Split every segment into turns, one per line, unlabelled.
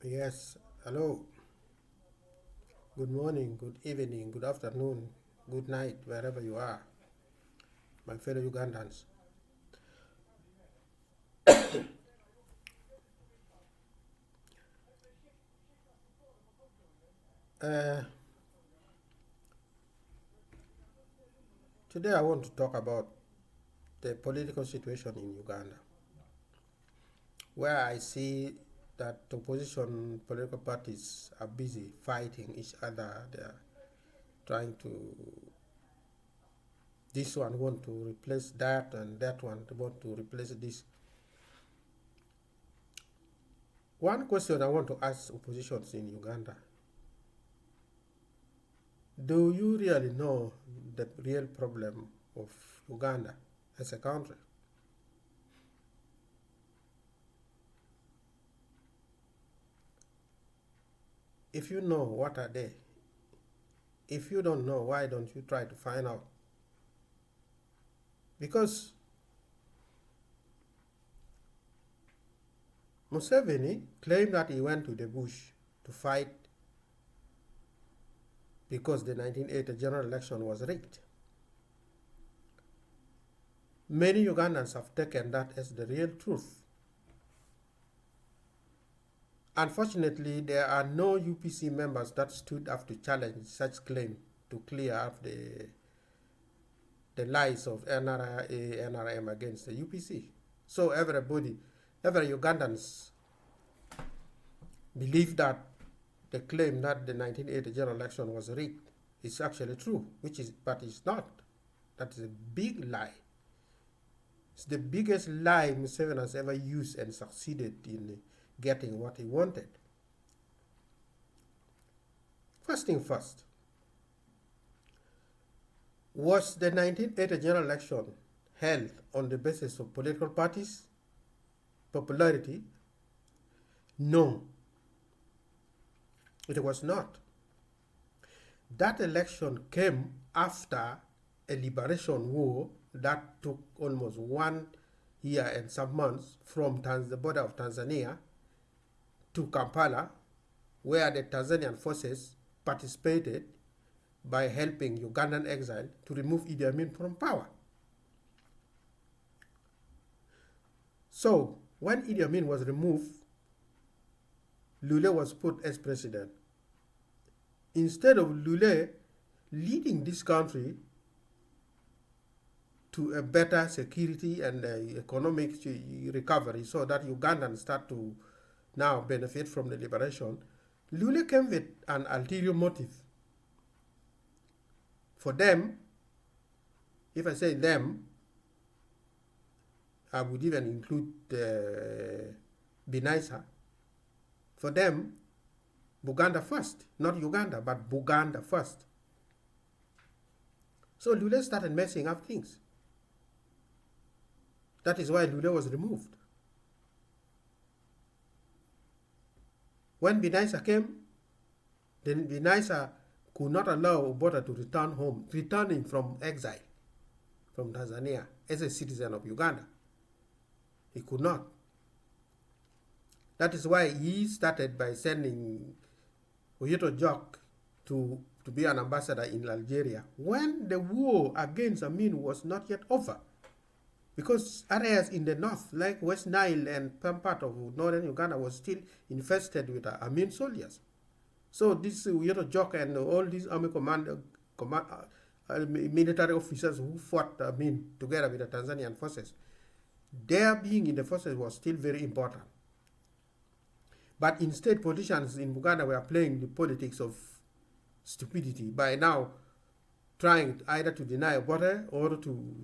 Yes, hello. Good morning, good evening, good afternoon, good night, wherever you are, my fellow Ugandans. Uh, Today I want to talk about the political situation in Uganda, where I see that opposition political parties are busy fighting each other. They are trying to, this one want to replace that, and that one want to replace this. One question I want to ask oppositions in Uganda: do you really know the real problem of Uganda as a country? If you know, what are they? If you don't know, why don't you try to find out? Because Museveni claimed that he went to the bush to fight because the 1980 general election was rigged. Many Ugandans have taken that as the real truth. Unfortunately, there are no UPC members that stood up to challenge such claim to clear up the lies of NRA, NRM against the UPC. So every Ugandans believe that the claim that the 1980 general election was rigged is actually true, but it's not. That is a big lie. It's the biggest lie Museveni has ever used and succeeded in getting what he wanted. First thing first, was the 1980 general election held on the basis of political parties, popularity? No, it was not. That election came after a liberation war that took almost 1 year and some months from the border of Tanzania to Kampala, where the Tanzanian forces participated by helping Ugandan exile to remove Idi Amin from power. So, when Idi Amin was removed, Lule was put as president. Instead of Lule leading this country to a better security and economic recovery so that Ugandans start to now benefit from the liberation, Lule came with an ulterior motive. For them, if I say them, I would even include Binaisa. For them, Buganda first, not Uganda, but Buganda first. So Lule started messing up things. That is why Lule was removed. When Binaisa came, then Binaisa could not allow Obote to return home, returning from exile from Tanzania as a citizen of Uganda. He could not. That is why he started by sending Oyeto Jok to be an ambassador in Algeria when the war against Amin was not yet over. Because areas in the north, like West Nile and some part of northern Uganda, was still infested with Amin soldiers. So this Oyeto Jok and all these army military officers who fought Amin together with the Tanzanian forces, their being in the forces was still very important. But instead, politicians in Uganda were playing the politics of stupidity by now trying either to deny Obote or to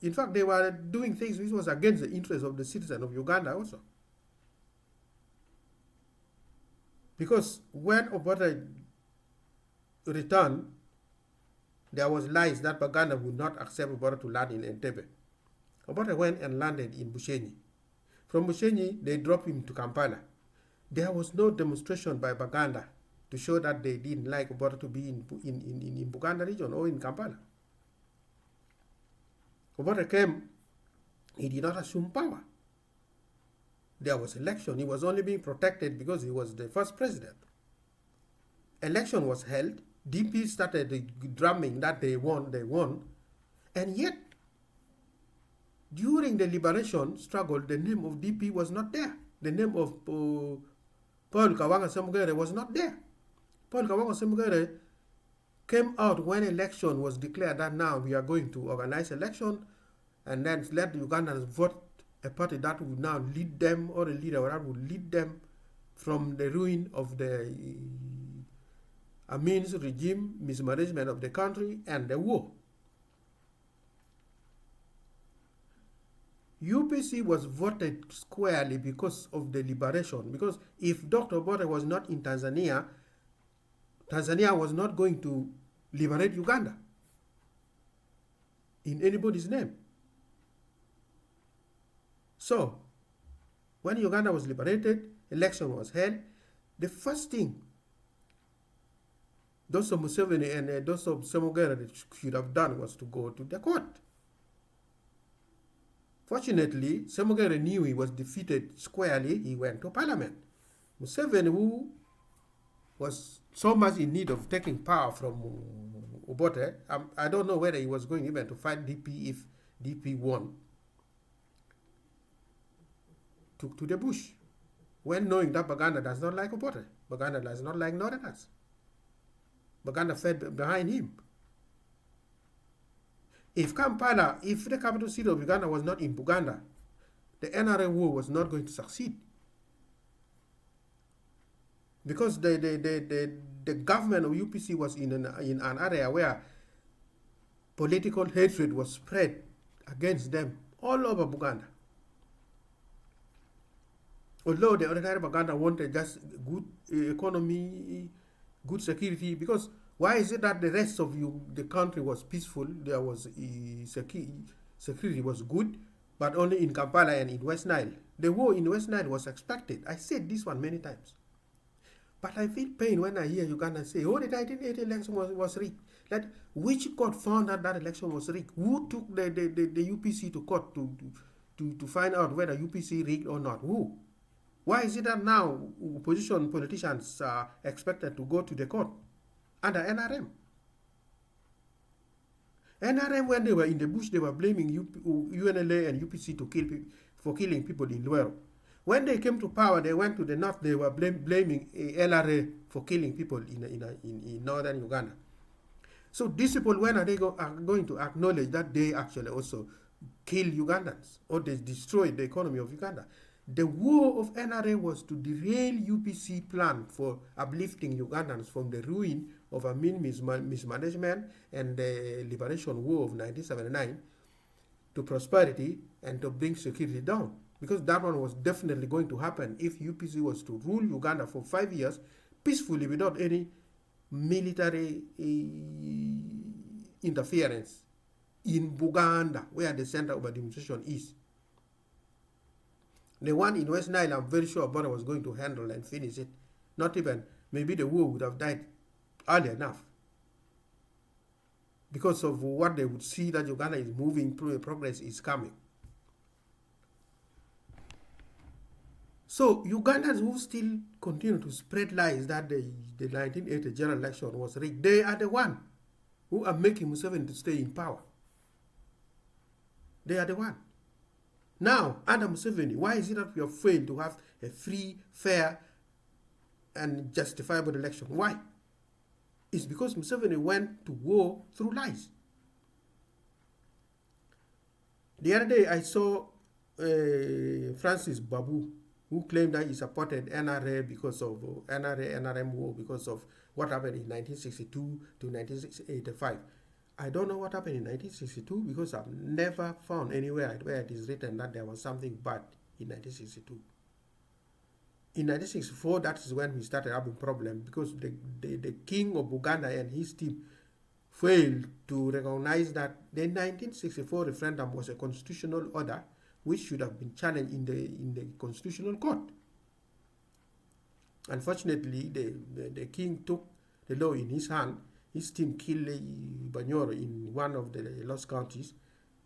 in fact, they were doing things which was against the interests of the citizens of Uganda also. Because when Obote returned, there was lies that Baganda would not accept Obote to land in Entebbe. Obote went and landed in Bushenyi. From Bushenyi, they dropped him to Kampala. There was no demonstration by Baganda to show that they didn't like Obote to be in Buganda region or in Kampala. Obote came, he did not assume power. there was election. He was only being protected because he was the first president. Election was held. DP started drumming that they won. And yet, during the liberation struggle, the name of DP was not there. The name of Paul Kawanga Semugere was not there. Paul Kawanga Semugere came out when election was declared that now we are going to organize election and then let the Ugandans vote a party that would now lead them, or a leader that would lead them from the ruin of the Amin's regime, mismanagement of the country, and the war. UPC was voted squarely because of the liberation. Because if Dr. Obote was not in Tanzania, Tanzania was not going to liberate Uganda in anybody's name. So, when Uganda was liberated, election was held, the first thing those of Museveni and those of Semugere should have done was to go to the court. Fortunately, Semugere knew he was defeated squarely. He went to parliament. Museveni, who was so much in need of taking power from Obote, I don't know whether he was going even to fight DP if DP won, took to the bush, when knowing that Baganda does not like Obote. Baganda does not like Northerners. Baganda fed behind him. If Kampala, if the capital city of Uganda was not in Buganda, the NRA war was not going to succeed. Because the government of UPC was in an area where political hatred was spread against them all over Buganda. Although the ordinary Buganda wanted just good economy, good security, because why is it that the rest of the country was peaceful? There was security was good, but only in Kampala and in West Nile. The war in West Nile was expected. I said this one many times. But I feel pain when I hear Ugandans say, oh, the 1980 election was rigged. Like, which court found out that election was rigged? Who took the UPC to court to find out whether UPC rigged or not? Who? Why is it that now opposition politicians are expected to go to the court under NRM? NRM, when they were in the bush, they were blaming UNLA and UPC for killing people in Luero. When they came to power, they went to the north, they were blaming LRA for killing people in northern Uganda. So these people, when are they going to acknowledge that they actually also killed Ugandans, or they destroyed the economy of Uganda? The war of NRA was to derail UPC plan for uplifting Ugandans from the ruin of Amin mismanagement and the liberation war of 1979 to prosperity and to bring security down. Because that one was definitely going to happen if UPC was to rule Uganda for 5 years peacefully without any military interference in Buganda, where the center of administration is. The one in West Nile, I'm very sure Obote was going to handle and finish it. Not even, maybe the war would have died early enough. Because of what they would see that Uganda is moving, progress is coming. So Ugandans who still continue to spread lies that the 1980 general election was rigged, they are the one who are making Museveni to stay in power. They are the one. Now, under Museveni, why is it that we have failed to have a free, fair, and justifiable election? Why? It's because Museveni went to war through lies. The other day, I saw Francis Babu, who claimed that he supported NRA because of NRM war, because of what happened in 1962 to 1985. I don't know what happened in 1962 because I've never found anywhere where it is written that there was something bad in 1962. In 1964, that is when we started having problems because the king of Uganda and his team failed to recognize that the 1964 referendum was a constitutional order which should have been challenged in the constitutional court. Unfortunately, the king took the law in his hand. His team killed Banyoro in one of the lost counties,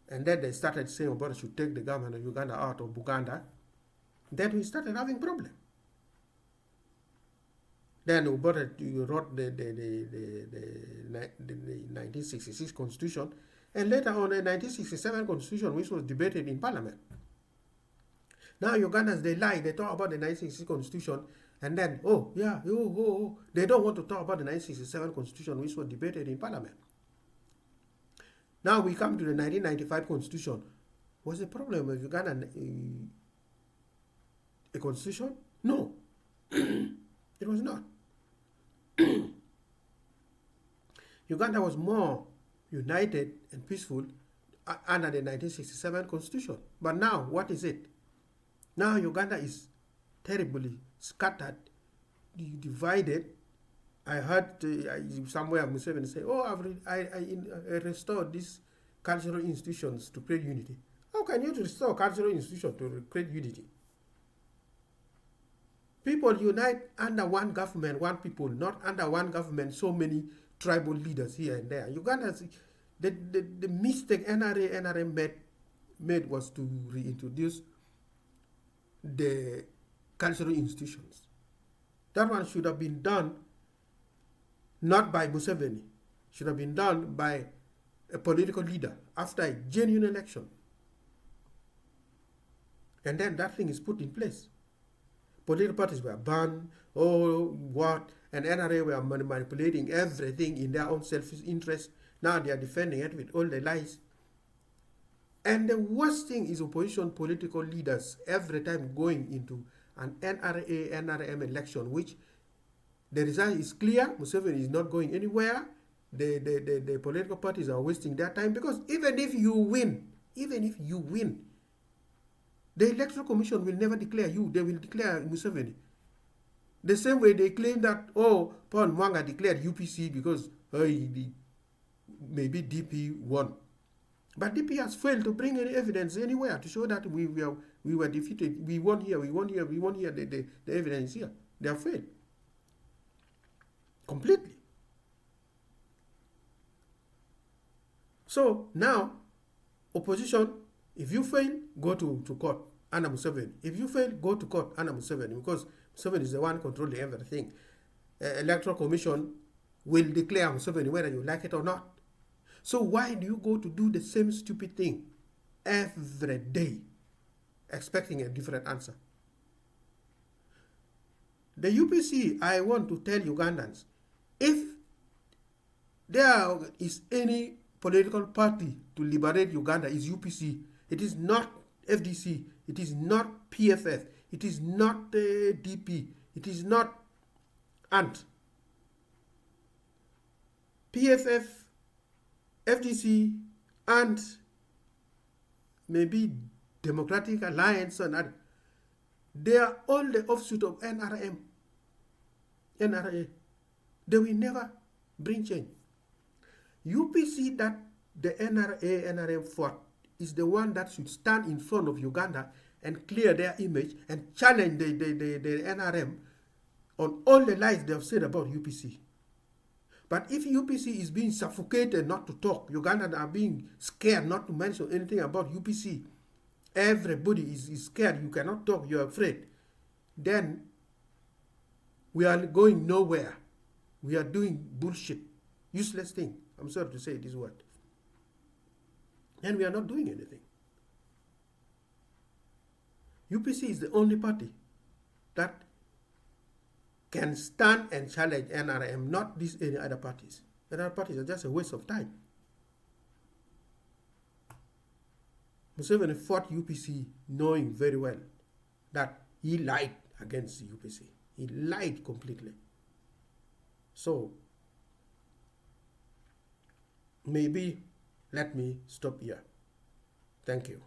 and then they started saying Obote should take the government of Uganda out of Buganda, Then we started having problem. Then Obote wrote the 1966 constitution, and later on the 1967 constitution, which was debated in parliament. Now Ugandans, they lie, they talk about the 1966 constitution, and then, they don't want to talk about the 1967 constitution, which was debated in parliament. Now we come to the 1995 constitution. Was the problem with Uganda a constitution? No, it was not. Uganda was more united and peaceful under the 1967 constitution. But now, what is it? Now Uganda is terribly scattered, divided. I heard somewhere Museveni say, I restored these cultural institutions to create unity. How can you restore cultural institutions to create unity? People unite under one government, one people, not under one government, so many tribal leaders here and there. Uganda, the mistake NRA made was to reintroduce the cultural institutions. That one should have been done not by Museveni, should have been done by a political leader after a genuine election. And then that thing is put in place. Political parties were banned, and NRA were manipulating everything in their own selfish interest. Now they are defending it with all the lies. And the worst thing is opposition political leaders every time going into an NRA, NRM election, which the result is clear. Museveni is not going anywhere. The political parties are wasting their time, because even if you win, the Electoral Commission will never declare you. They will declare Museveni. The same way they claim that, Paul Mwanga declared UPC because maybe DP won. But DP has failed to bring any evidence anywhere to show that we were defeated. We won here. The evidence here. They have failed. Completely. So now, opposition, if you fail, go to court under Museveni. If you fail, go to court under Museveni, because Museveni is the one controlling everything. Electoral Commission will declare Museveni whether you like it or not. So why do you go to do the same stupid thing every day, expecting a different answer? The UPC, I want to tell Ugandans, if there is any political party to liberate Uganda, is UPC. It is not FDC. It is not PFF. It is not DP. It is not ANT. PFF, FDC, ANT, maybe Democratic Alliance, and other. They are all the offshoot of NRA. They will never bring change. UPC that the NRA fought is the one that should stand in front of Uganda and clear their image and challenge the NRM on all the lies they have said about UPC. But if UPC is being suffocated not to talk, Ugandans are being scared not to mention anything about UPC, everybody is scared, you cannot talk, you're afraid, then we are going nowhere. We are doing bullshit, useless thing. I'm sorry to say this word. And we are not doing anything. UPC is the only party that can stand and challenge NRM, not these any other parties. Other parties are just a waste of time. Museveni fought UPC knowing very well that he lied against the UPC. He lied completely. So, maybe let me stop here. Thank you.